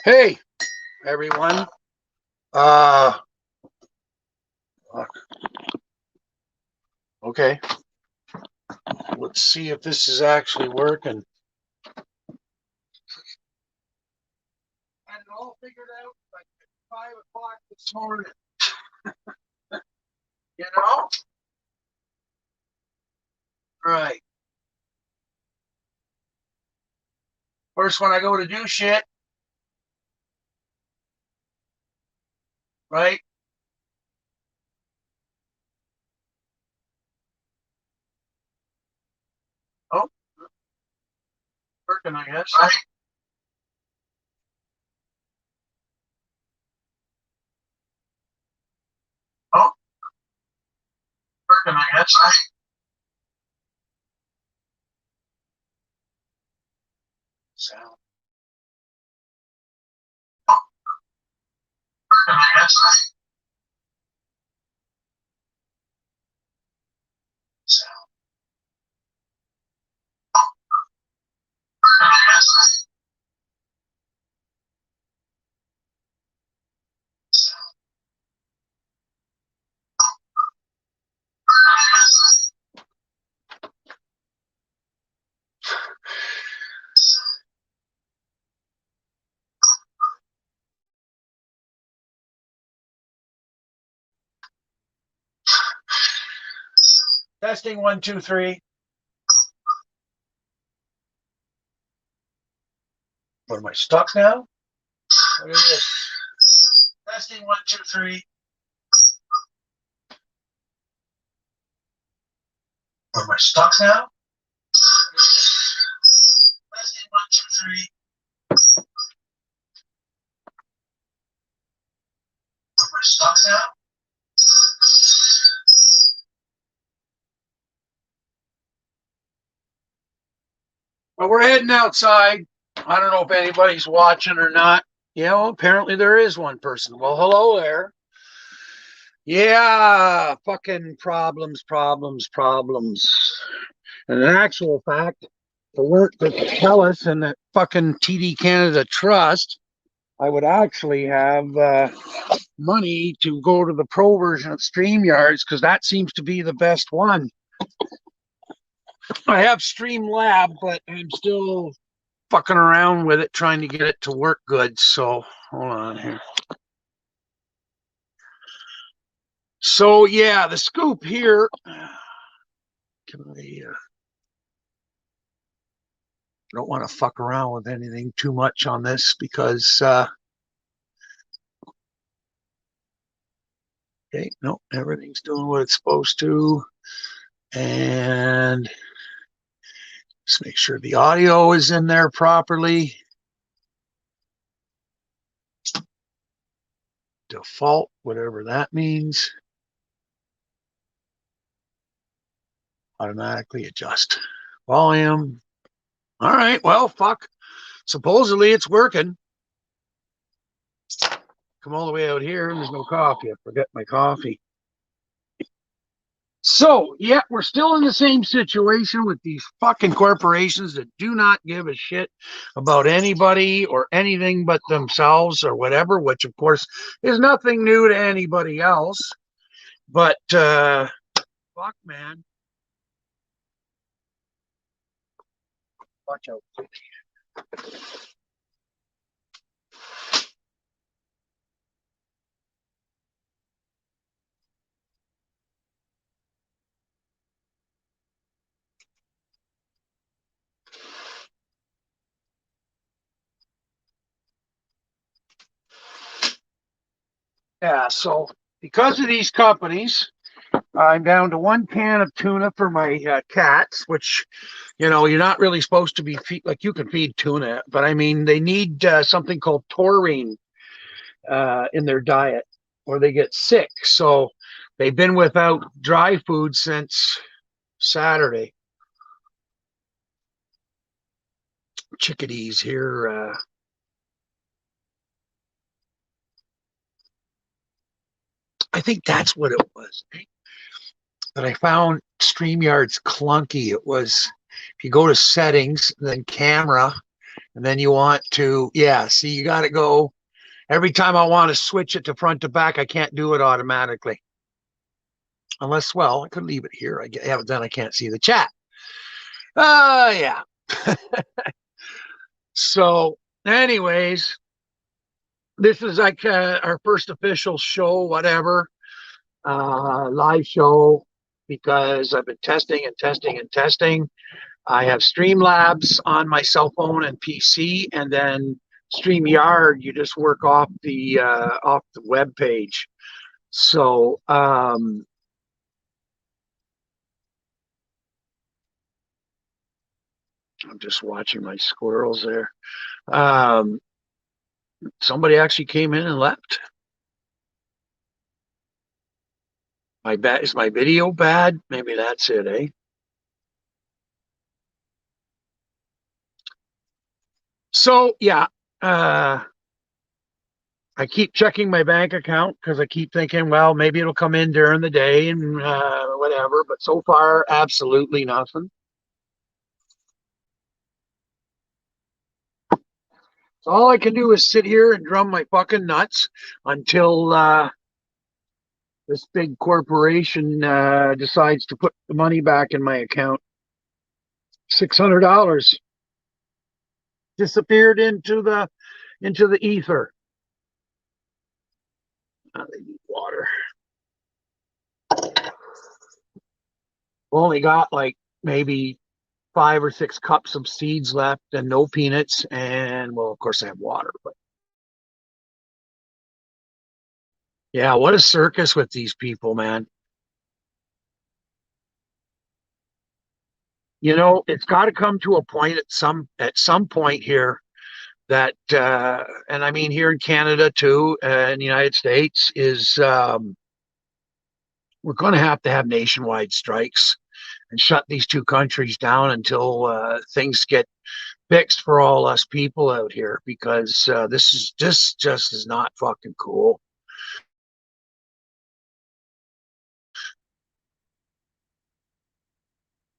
Hey, everyone. Okay. Let's see if this is actually working. I had it all figured out like at 5 o'clock this morning. You know? Right. First, when I go to do shit, right? Oh, working, I guess. Right. Oh, working, I guess. Right. Sound. Oh, working, I guess. Right. Sound. Oh, working, I guess. Right. Sound. Oh, working, I guess. Right. Testing 1, 2, 3. What am I stuck now? What is this? Testing 1, 2, 3. What am I stuck now? What is this? Testing 1, 2, 3. What am I stuck now? Well, we're heading outside. I don't know if anybody's watching or not. Yeah, well, apparently there is one person. Well, hello there. Yeah, fucking problems. And in actual fact, the work that Telus and that fucking TD Canada Trust, I would actually have money to go to the pro version of StreamYards because that seems to be the best one. I have Streamlab, but I'm still fucking around with it, trying to get it to work good. So hold on here. So yeah, the scoop here. Can I? Don't want to fuck around with anything too much on this because. Okay, no, everything's doing what it's supposed to, and just make sure the audio is in there properly. Default, whatever that means. Automatically adjust volume. All right, well, fuck. Supposedly it's working. Come all the way out here and there's no coffee. I forget my coffee. So, yeah, we're still in the same situation with these fucking corporations that do not give a shit about anybody or anything but themselves or whatever, which, of course, is nothing new to anybody else. But, fuck, man. Watch out. Yeah, so because of these companies, I'm down to 1 can of tuna for my cats, which, you're not really supposed to be like you can feed tuna, but I mean, they need something called taurine in their diet or they get sick. So they've been without dry food since Saturday. Chickadees here. I think that's what it was. But I found StreamYard's clunky. It was, if you go to settings, then camera, And then you want to, yeah, see, you got to go. Every time I want to switch it to front to back, I can't do it automatically. Unless, well, I could leave it here. Yeah, but then I can't see the chat. Yeah. So, anyways, this is like our first official show, whatever, live show, because I've been testing and testing and testing. I have Streamlabs on my cell phone and PC, and then StreamYard. You just work off the web page. So I'm just watching my squirrels there. Um, Somebody actually came in and left. Is my video bad? Maybe that's it, eh? So yeah, I keep checking my bank account because I keep thinking, well, maybe it'll come in during the day and whatever. But so far, absolutely nothing. So all I can do is sit here and drum my fucking nuts until this big corporation decides to put the money back in my account. $600 disappeared into the ether. They need water. Only got like maybe 5 or 6 cups of seeds left and no peanuts. And well, of course, I have water. But yeah, what a circus with these people, man. You know, it's got to come to a point at some point here that, and I mean here in Canada too, in the United States, is we're going to have nationwide strikes and shut these two countries down until things get fixed for all us people out here, because this just is not fucking cool.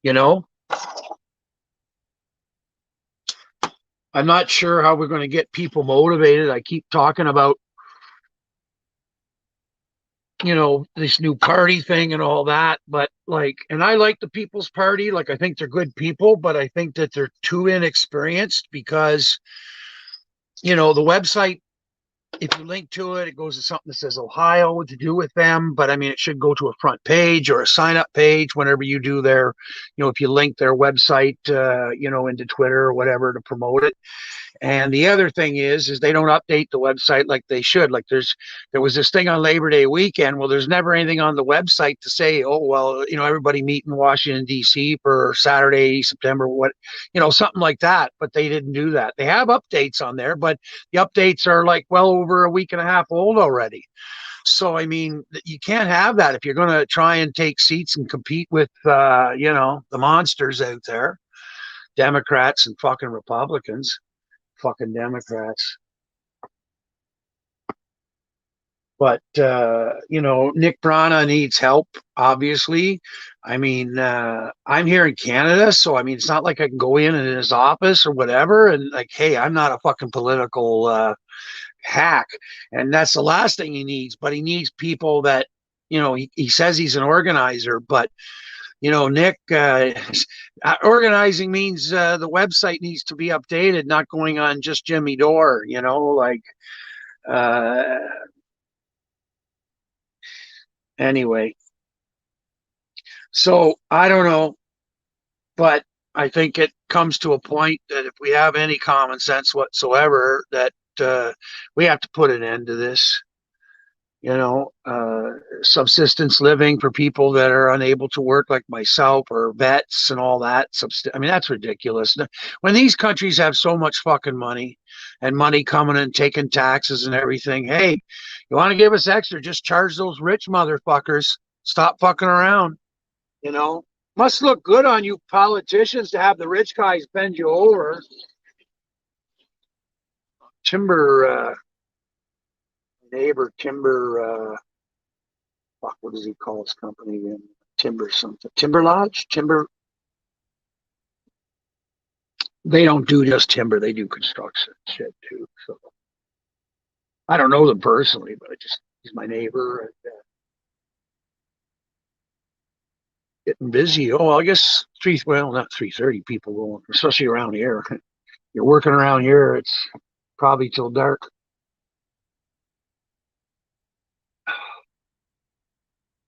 You know, I'm not sure how we're going to get people motivated. I keep talking about, you know, this new party thing and all that, but like, and I like the People's Party. Like, I think they're good people, but I think that they're too inexperienced because, you know, the website, if you link to it, it goes to something that says Ohio to do with them. But I mean, it should go to a front page or a sign up page whenever you do their, you know, if you link their website, you know, into Twitter or whatever to promote it. And the other thing is they don't update the website like they should. Like there was this thing on Labor Day weekend. Well, there's never anything on the website to say, oh, well, you know, everybody meet in Washington, D.C. for Saturday, September, what, you know, something like that. But they didn't do that. They have updates on there, but the updates are like well over a week and a half old already. So, I mean, you can't have that if you're going to try and take seats and compete with, you know, the monsters out there, Democrats and fucking Republicans. Fucking Democrats. But you know, Nick Brana needs help, obviously. I mean, I'm here in Canada, so I mean, it's not like I can go in his office or whatever and like, hey, I'm not a fucking political hack. And that's the last thing he needs. But he needs people that, you know, he says he's an organizer, but you know, Nick, organizing means the website needs to be updated, not going on just Jimmy Dore, you know, like, uh, anyway. So I don't know, but I think it comes to a point that if we have any common sense whatsoever, that we have to put an end to this. You know, subsistence living for people that are unable to work, like myself, or vets and all that. I mean, that's ridiculous. When these countries have so much fucking money and money coming and taking taxes and everything, hey, you want to give us extra? Just charge those rich motherfuckers. Stop fucking around. You know, must look good on you politicians to have the rich guys bend you over. Timber, neighbor, timber, fuck, what does he call his company again? Timber something. Timber Lodge? Timber. they don't do just timber; they do construction shit too. So I don't know them personally, but he's my neighbor. And, getting busy. Oh, I guess not 3:30 people going, especially around here. You're working around here, it's probably till dark.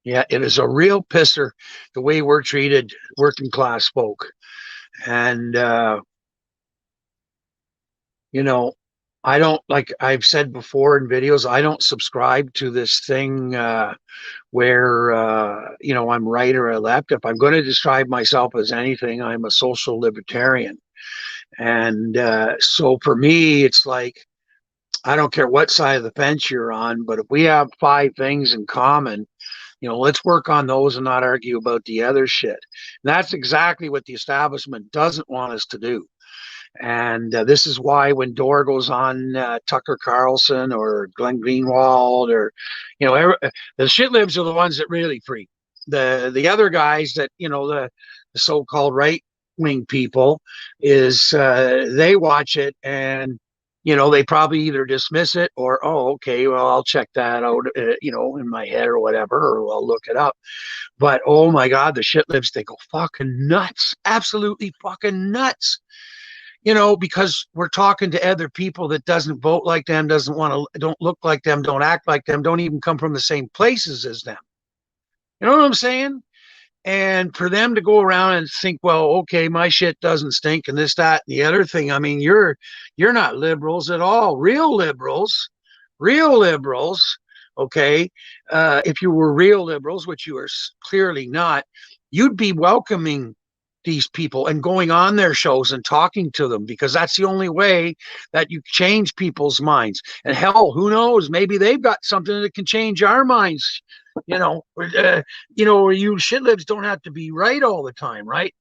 Yeah, it is a real pisser the way we're treated, working class folk. And you know, I don't, like I've said before in videos, I don't subscribe to this thing where I'm right or left. If I'm going to describe myself as anything, I'm a social libertarian. And so for me, it's like I don't care what side of the fence you're on, but if we have five things in common, let's work on those and not argue about the other shit. And that's exactly what the establishment doesn't want us to do. And this is why when Dore goes on Tucker Carlson or Glenn Greenwald or, the shit libs are the ones that really freak. The other guys that, the so-called right wing people is they watch it and, they probably either dismiss it or, oh, okay, well, I'll check that out, in my head or whatever, or I'll look it up. But oh my God, the shit libs, they go fucking nuts, absolutely fucking nuts. Because we're talking to other people that doesn't vote like them, doesn't want to, don't look like them, don't act like them, don't even come from the same places as them. You know what I'm saying? And for them to go around and think, well, okay, my shit doesn't stink and this, that, and the other thing. I mean, you're not liberals at all. Real liberals, okay. If you were real liberals, which you are clearly not, you'd be welcoming these people and going on their shows and talking to them, because that's the only way that you change people's minds. And hell, who knows? Maybe they've got something that can change our minds. You shit libs don't have to be right all the time, right?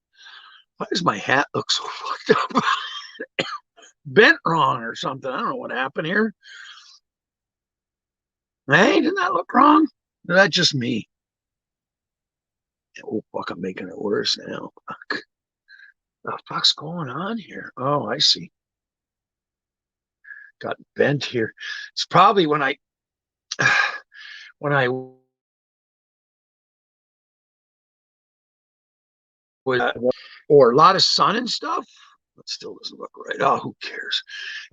Why does my hat look so fucked up? Bent wrong or something. I don't know what happened here. Hey, didn't that look wrong? Or that just me? Oh, fuck, I'm making it worse now. Fuck. The fuck's going on here? Oh, I see. Got bent here. It's probably when I was or a lot of sun and stuff. It still doesn't look right. Oh, who cares?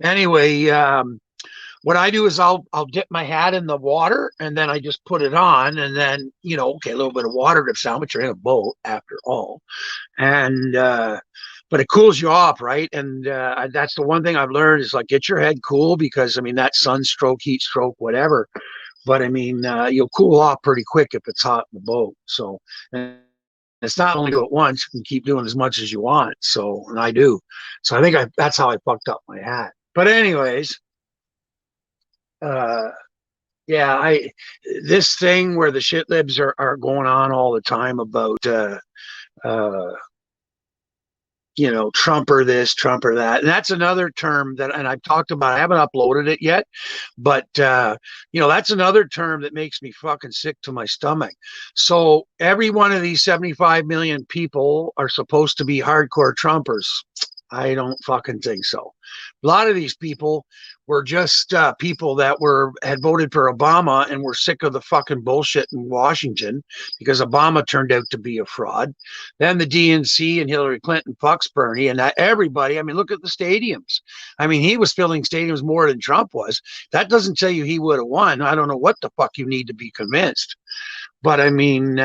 Anyway, what I do is I'll dip my hat in the water and then I just put it on, and then okay, a little bit of water drips down, but you're in a boat after all, and but it cools you off, right? And that's the one thing I've learned is like get your head cool, because I mean that sunstroke, heat stroke, whatever. But I mean you'll cool off pretty quick if it's hot in the boat. So. And it's not only do it once, you can keep doing as much as you want. So, and I do. So I think that's how I fucked up my hat. But anyways, uh, yeah, this thing where the shit libs are going on all the time about uh, Trumper this, Trumper that. And that's another term that, and I've talked about, I haven't uploaded it yet, but, that's another term that makes me fucking sick to my stomach. So every one of these 75 million people are supposed to be hardcore Trumpers. I don't fucking think so. A lot of these people were just people that had voted for Obama and were sick of the fucking bullshit in Washington because Obama turned out to be a fraud. Then the DNC and Hillary Clinton fucks Bernie, and that everybody. I mean, look at the stadiums. I mean, he was filling stadiums more than Trump was. That doesn't tell you he would have won. I don't know what the fuck you need to be convinced. But I mean,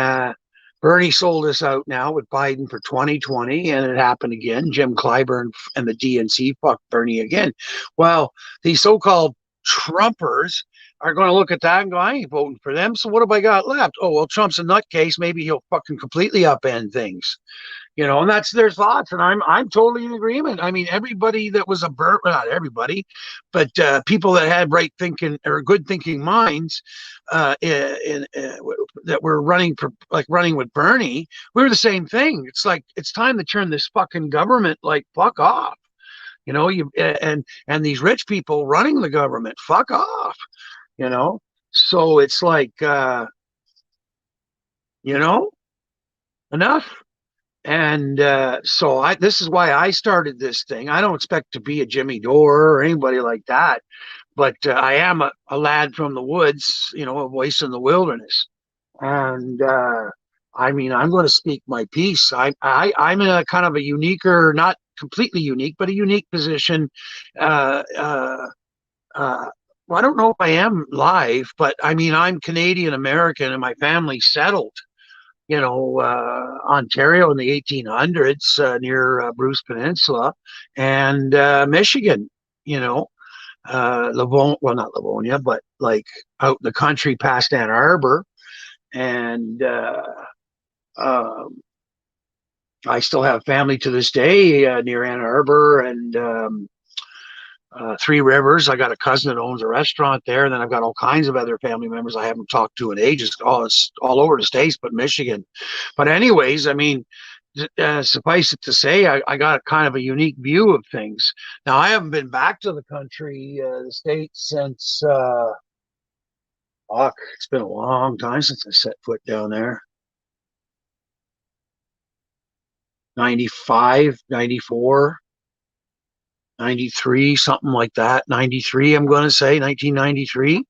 Bernie sold us out now with Biden for 2020, and it happened again. Jim Clyburn and the DNC fucked Bernie again. Well, these so-called Trumpers are going to look at that and go, I ain't voting for them, so what have I got left? Oh, well, Trump's a nutcase. Maybe he'll fucking completely upend things. And that's their thoughts, and I'm totally in agreement. I mean, everybody that was not everybody, but people that had right thinking or good thinking minds, that were running with Bernie, we were the same thing. It's like it's time to turn this fucking government like fuck off. And these rich people running the government, fuck off. So it's like enough. And this is why I started this thing. I don't expect to be a Jimmy Dore or anybody like that, but I am a lad from the woods, a voice in the wilderness. And I mean, I'm going to speak my piece. I'm in a kind of a unique, or not completely unique, but a unique position. Uh, uh, uh, well, I don't know if I am live, but I mean, I'm Canadian American and my family settled, Ontario in the 1800s, near Bruce Peninsula, and Michigan, you know, well, not Livonia, but like out in the country past Ann Arbor. And um, I still have family to this day near Ann Arbor and Three Rivers. I got a cousin that owns a restaurant there, and then I've got all kinds of other family members I haven't talked to in ages. It's all over the states, but Michigan. But anyways, I mean, suffice it to say, I got kind of a unique view of things. Now, I haven't been back to the country, the states, since it's been a long time since I set foot down there. 95, 94, 93, something like that. 93, I'm going to say 1993.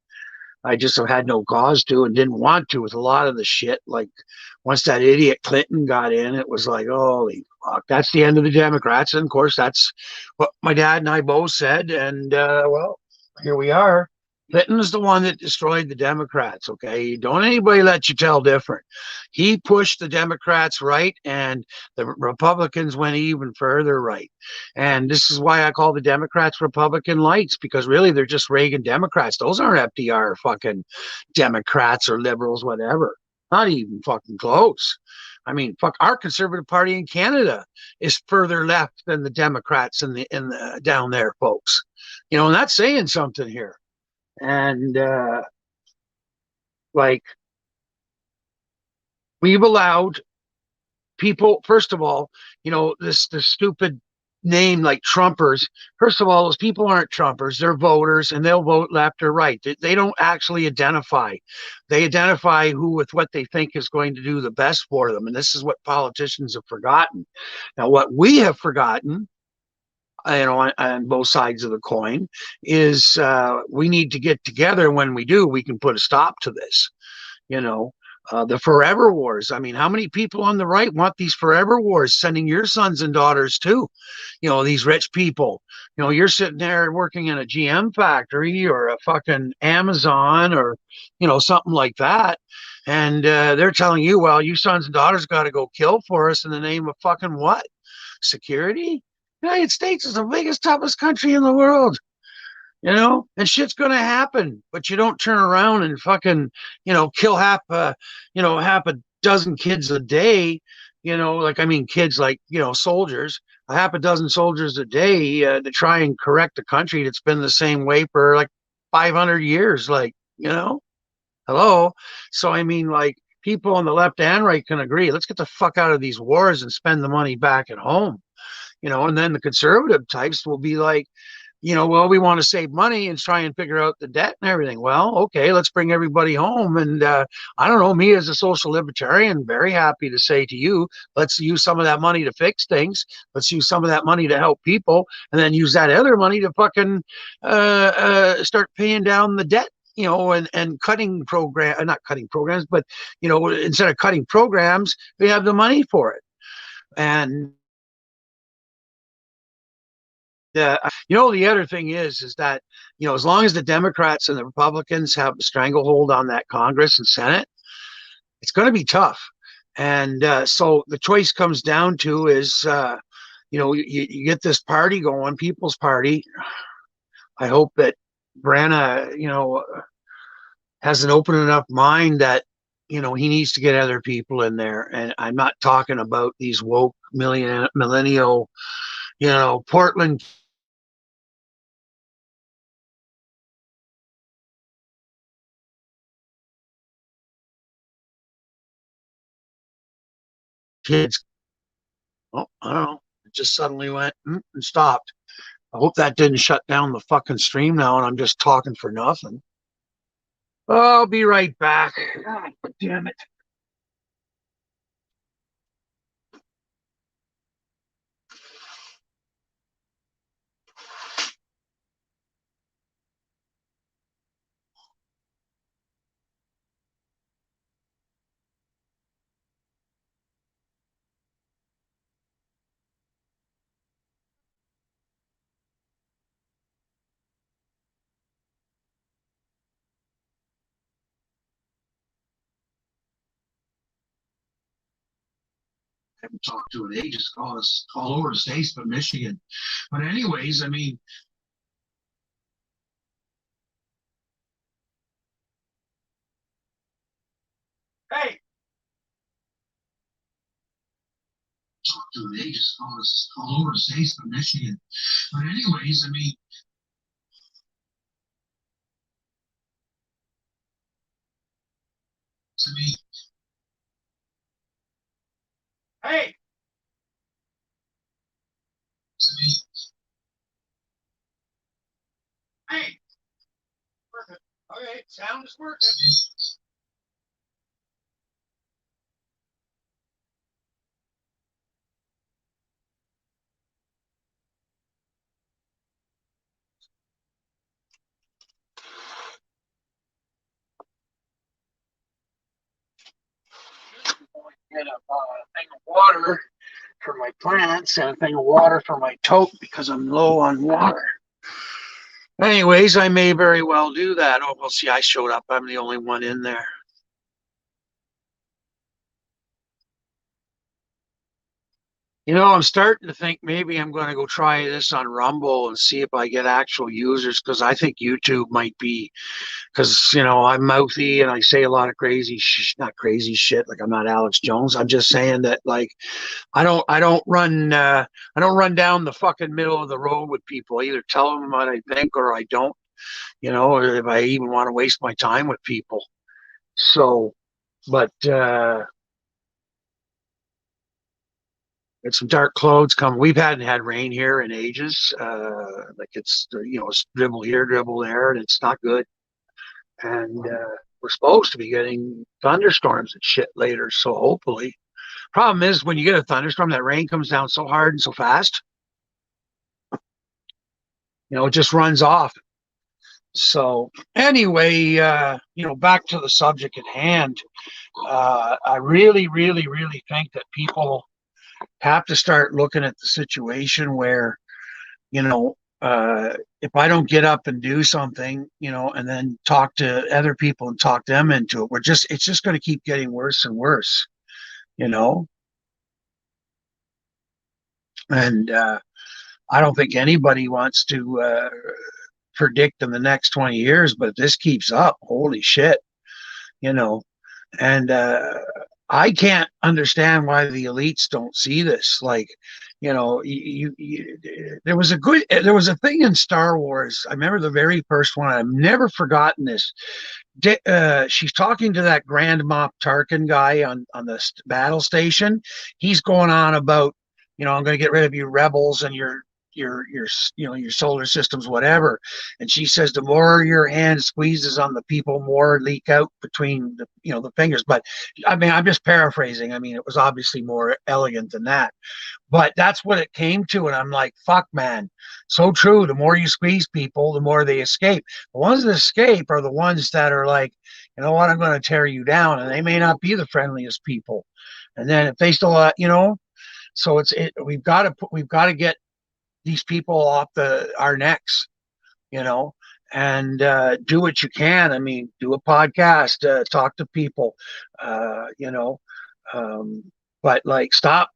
I just have had no cause to and didn't want to with a lot of the shit. Like once that idiot Clinton got in, it was like, holy fuck, that's the end of the Democrats. And of course, that's what my dad and I both said. And well, here we are. Clinton's the one that destroyed the Democrats. Okay, don't anybody let you tell different. He pushed the Democrats right, and the Republicans went even further right. And this is why I call the Democrats Republican lights, because really they're just Reagan Democrats. Those aren't FDR fucking Democrats or liberals, whatever. Not even fucking close. I mean, fuck, our Conservative Party in Canada is further left than the Democrats in the down there, folks. And that's saying something here. And like we've allowed people, first of all, this stupid name like Trumpers. First of all, those people aren't Trumpers. They're voters, and they'll vote left or right. They don't actually identify. They identify who with what they think is going to do the best for them. And this is what politicians have forgotten. Now, what we have forgotten, on both sides of the coin, is we need to get together. When we do, we can put a stop to this. You know, the forever wars. I mean, how many people on the right want these forever wars, sending your sons and daughters too? These rich people. You're sitting there working in a GM factory or a fucking Amazon or, something like that. And they're telling you, well, you sons and daughters got to go kill for us in the name of fucking what? Security? The United States is the biggest, toughest country in the world. And shit's gonna happen, but you don't turn around and fucking, kill half a dozen kids a day, like, I mean, kids, like, soldiers, a half a dozen soldiers a day to try and correct a country that's been the same way for like 500 years, like, hello. So, I mean, like, people on the left and right can agree, let's get the fuck out of these wars and spend the money back at home, and then the conservative types will be like, well, we want to save money and try and figure out the debt and everything. Well, okay, let's bring everybody home. And I don't know, me as a social libertarian, very happy to say to you, let's use some of that money to fix things. Let's use some of that money to help people, and then use that other money to fucking start paying down the debt. And cutting not cutting programs, but, instead of cutting programs, we have the money for it. And the other thing is that, as long as the Democrats and the Republicans have a stranglehold on that Congress and Senate, it's going to be tough. And so the choice comes down to is, you get this party going, People's Party. I hope that Branna, has an open enough mind that, he needs to get other people in there. And I'm not talking about these woke millennial, Portland kids. Oh, I don't know. It just suddenly went and stopped. I hope that didn't shut down the fucking stream now and I'm just talking for nothing. I'll be right back. God damn it. haven't talked to in ages, all over the states, but Michigan. But anyways, I mean, hey, talked to in ages, all over the states, but Michigan. But anyways, I mean, hey, I mean, hey, perfect. Okay, sound is working. Get a thing of water for my plants and a thing of water for my tote because I'm low on water. Anyways, I may very well do that. Oh, well, see, I showed up. I'm the only one in there. I'm starting to think maybe I'm going to go try this on Rumble and see if I get actual users because I think YouTube might be because I'm mouthy and I say a lot of not crazy shit. Like I'm not Alex Jones. I'm just saying that like I don't run down the fucking middle of the road with people. I either tell them what I think or I don't. Or if I even want to waste my time with people. So, but it's some dark clouds coming. We've hadn't had rain here in ages. Like it's dribble here, dribble there, and it's not good. And we're supposed to be getting thunderstorms and shit later. So hopefully, problem is when you get a thunderstorm, that rain comes down so hard and so fast. It just runs off. So anyway, back to the subject at hand. I really, really, really think that people have to start looking at the situation where, if I don't get up and do something, and then talk to other people and talk them into it, it's just going to keep getting worse and worse, you know? And I don't think anybody wants to predict in the next 20 years, but if this keeps up, holy shit, you know? And I can't understand why the elites don't see this. Like, there was a thing in Star Wars. I remember the very first one. I've never forgotten this. She's talking to that Grand Moff Tarkin guy on the battle station. He's going on about, I'm going to get rid of you rebels and your solar systems, whatever. And she says the more your hand squeezes on the people, more leak out between the fingers. But I mean, I'm just paraphrasing. I mean, it was obviously more elegant than that. But that's what it came to. And I'm like, fuck, man. So true. The more you squeeze people, the more they escape. The ones that escape are the ones that are like, you know what, I'm going to tear you down. And they may not be the friendliest people. And then if they still, so we've got to get these people off our necks, you know, and do what you can. I mean, do a podcast, talk to people, you know, um, but like stop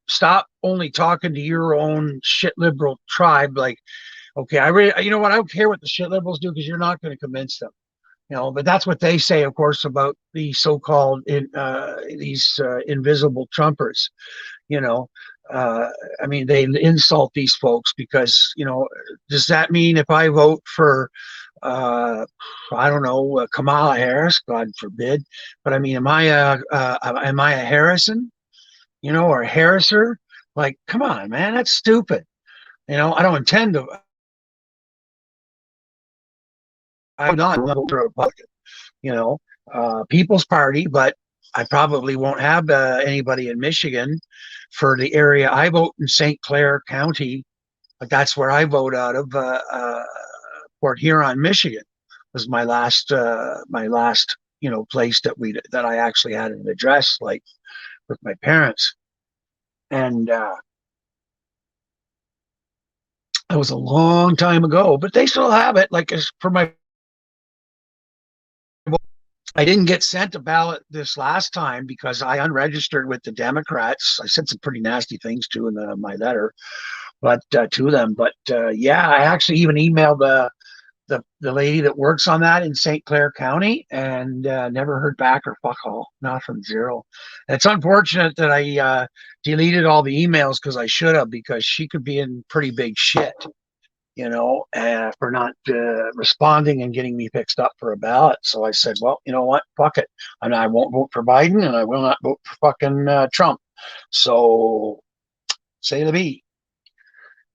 only talking to your own shit liberal tribe. Like, okay, you know what? I don't care what the shit liberals do because you're not going to convince them. But that's what they say, of course, about the so-called these invisible Trumpers. You know, I mean, they insult these folks because does that mean if I vote for I don't know, Kamala Harris, God forbid, but I mean, am I a Harrison, or a Harriser? Like, come on, man, that's stupid. I don't intend to. I'm not a Republican, People's Party, but I probably won't have anybody in Michigan for the area I vote in St. Clair County. But that's where I vote out of. Port Huron, Michigan, was my last place that I actually had an address, like with my parents, and it was a long time ago. But they still have it, like as for my I didn't get sent a ballot this last time because I unregistered with the Democrats. I said some pretty nasty things too in my letter, but to them. But yeah, I actually even emailed the lady that works on that in St. Clair County, and never heard back or fuck all, not from zero. It's unfortunate that I deleted all the emails because I should have, because she could be in pretty big shit, for not responding and getting me fixed up for a ballot. So I said, well, you know what? Fuck it. And I won't vote for Biden, and I will not vote for fucking Trump. So say the B.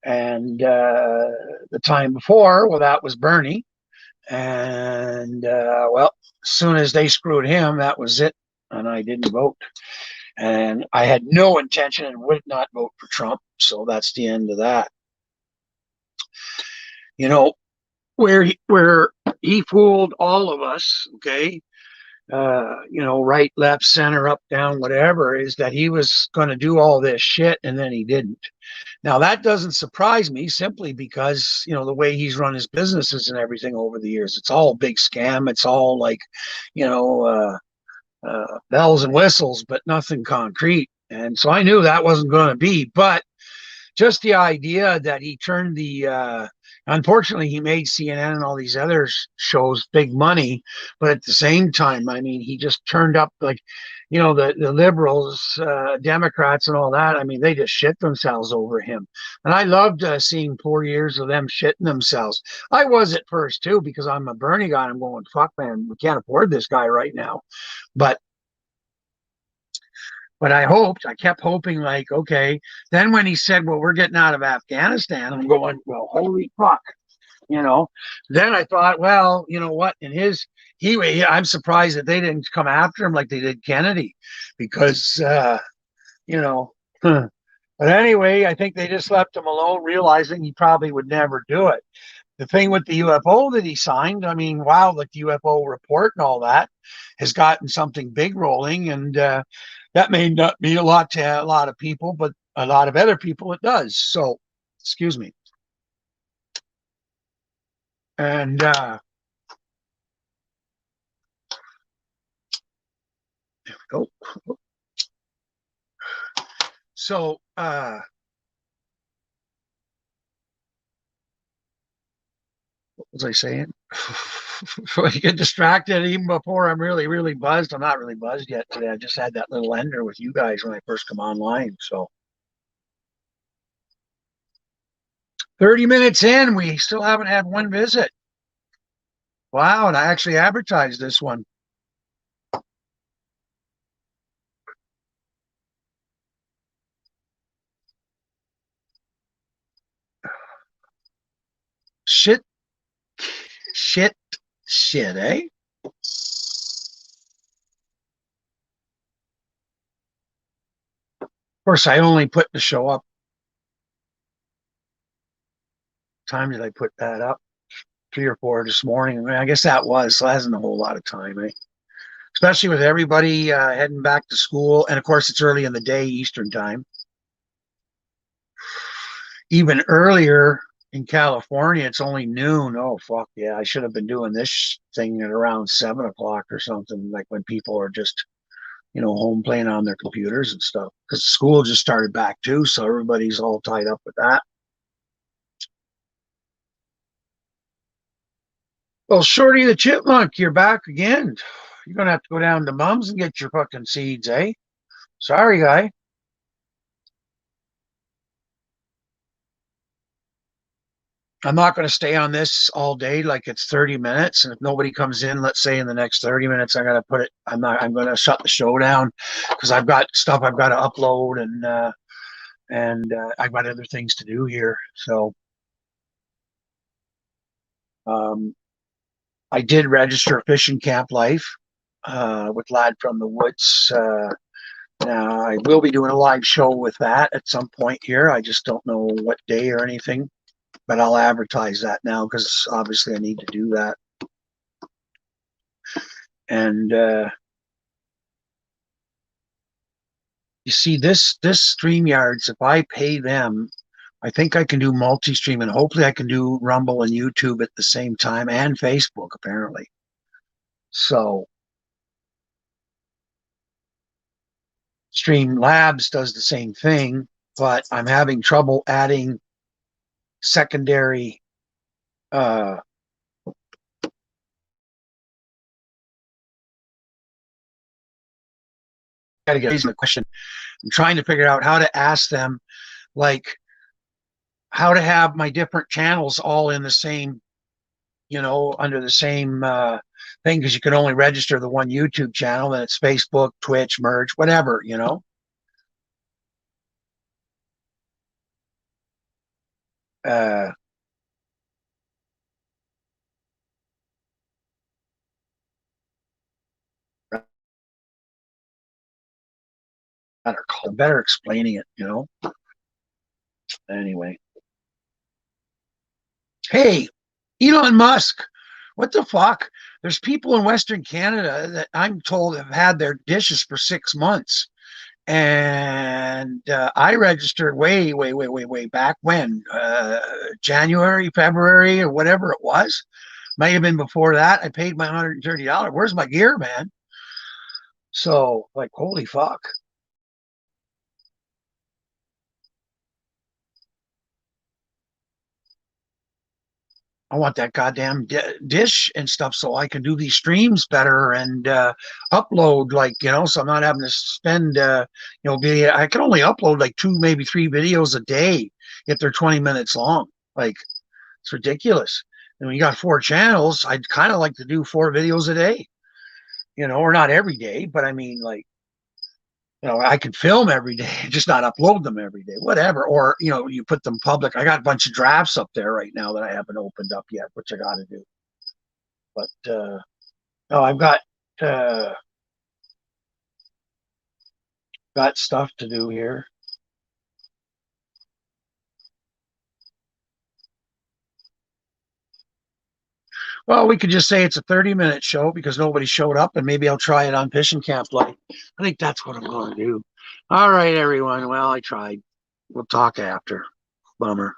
And the time before, well, that was Bernie. And well, as soon as they screwed him, that was it. And I didn't vote. And I had no intention and would not vote for Trump. So that's the end of that. You know, where he fooled all of us, okay, right, left, center, up, down, whatever, is that he was going to do all this shit and then he didn't. Now, that doesn't surprise me, simply because, the way he's run his businesses and everything over the years, it's all a big scam. It's all like, you know, bells and whistles, but nothing concrete. And so I knew that wasn't going to be, but just the idea that he turned unfortunately, he made CNN and all these other shows big money, but at the same time, I mean, he just turned up like, the liberals, Democrats, and all that. I mean, they just shit themselves over him. And I loved seeing 4 years of them shitting themselves. I was at first too, because I'm a Bernie guy. I'm going, fuck, man, we can't afford this guy right now. But I kept hoping, like, okay. Then when he said, well, we're getting out of Afghanistan, I'm going, well, holy fuck, you know. Then I thought, well, you know what? I'm surprised that they didn't come after him like they did Kennedy, because, you know, huh. But anyway, I think they just left him alone, realizing he probably would never do it. The thing with the UFO that he signed, I mean, wow, like the UFO report and all that has gotten something big rolling. And that may not mean a lot to a lot of people, but a lot of other people it does. So, excuse me. And oh, so what was I saying? So you get distracted even before I'm really, really buzzed. I'm not really buzzed yet today. I just had that little ender with you guys when I first come online. So 30 minutes in, we still haven't had one visit. Wow, and I actually advertised this one. Shit, shit, shit, eh? Of course, I only put the show up. Time did I put that up? 3 or 4 this morning. I mean, I guess so that isn't a whole lot of time, eh? Especially with everybody heading back to school. And of course, it's early in the day, Eastern time. Even earlier in California, it's only noon. Oh, fuck yeah. I should have been doing this thing at around 7 o'clock or something, like when people are just, home playing on their computers and stuff. Because school just started back too. So everybody's all tied up with that. Well, Shorty the Chipmunk, you're back again. You're going to have to go down to Mum's and get your fucking seeds, eh? Sorry, guy. I'm not going to stay on this all day. Like, it's 30 minutes. And if nobody comes in, let's say in the next 30 minutes, I got to put it, I'm going to shut the show down because I've got stuff I've got to upload, and I've got other things to do here. So, um, I did register Fishing Camp Life with Lad from the Woods. I will be doing a live show with that at some point here. I just don't know what day or anything, but I'll advertise that now because obviously I need to do that. And you see, this StreamYards, if I pay them, I think I can do multi-stream, and hopefully I can do Rumble and YouTube at the same time, and Facebook apparently. So Streamlabs does the same thing, but I'm having trouble adding secondary gotta get raising the question. I'm trying to figure out how to ask them, like, how to have my different channels all in the same, under the same thing, because you can only register the one YouTube channel, and it's Facebook, Twitch, Merge, whatever, Uh, better explaining it. Anyway, hey, Elon Musk, what the fuck? There's people in Western Canada that I'm told have had their dishes for 6 months. And I registered way back when, January, February, or whatever it was. Might have been before that. I paid my $130. Where's my gear, man? So, like, holy fuck. I want that goddamn dish and stuff so I can do these streams better and upload, like, so I'm not having to spend, video. I can only upload like 2, maybe 3 videos a day if they're 20 minutes long. Like, it's ridiculous. And when you got 4 channels, I'd kind of like to do 4 videos a day, or not every day, but I mean, like, I could film every day, just not upload them every day, whatever. Or, you put them public. I got a bunch of drafts up there right now that I haven't opened up yet, which I got to do. But, no, I've got stuff to do here. Well, we could just say it's a 30-minute show because nobody showed up, and maybe I'll try it on Fishing Camp Light. I think that's what I'm going to do. All right, everyone. Well, I tried. We'll talk after. Bummer.